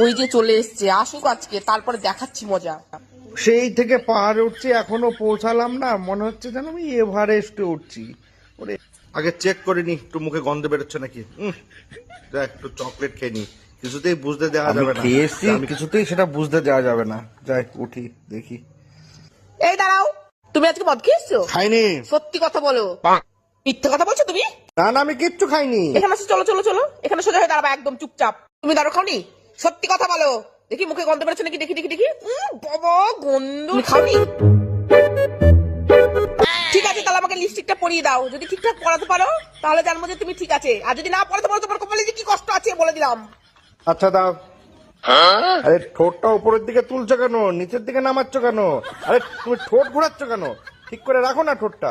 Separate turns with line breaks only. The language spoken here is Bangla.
ওই যে চলে এসছে, আসুক আজকে, তারপরে দেখাচ্ছি মজা।
সেই থেকে পাহাড়ে উঠছি, এখনো পৌঁছালাম না, মনে হচ্ছে যেন আমি এভারেস্টে উঠছি। ওরে আগে চেক করে নি একটু মুখে গন্ধ বেরোচ্ছে নাকি। যা একটু চকলেট খেয়ে নি, কিছুতেই বুঝতে দেওয়া যাবে না। খেয়েছি, কিছুতেই সেটা বুঝতে দেওয়া যাবে না। যাই উঠি দেখি।
এই দাঁড়াও, তুমি আজকে মদ খেয়েছো?
খাইনি।
সত্যি কথা বলো, মিথ্যে কথা বলছো তুমি?
না না, আমি কিচ্ছু খাইনি।
এখানে আসো, চলো চলো চলো, এখানে সোজা হয়ে দাঁড়াবা একদম চুপচাপ। তুমি দাঁড়ো, খাওনি? সত্যি কথা বলো, দেখি মুখে গন্ধ বেরোচ্ছে নাকি, দেখি দেখি দেখি। বাবা, গন্ধ। তুমি খাওনি? ঠিক আছে, তাহলে আমাকে লিপস্টিকটা পরিয়ে দাও। যদি ঠিকঠাক পরাতে পারো তাহলে জানবো যে তুমি ঠিক আছে, আর যদি না পরাতে পারো তোমার কপালে যে কি কষ্ট আছে বলে দিলাম।
আচ্ছা দাও। আরে ঠোঁটটা উপরের দিকে তুলছো কেন, নিচের দিকে নামাচ্ছ কেন? আরে তুমি ঠোঁট ঘোরাচ্ছ কেন? ঠিক করে রাখো না ঠোঁটটা।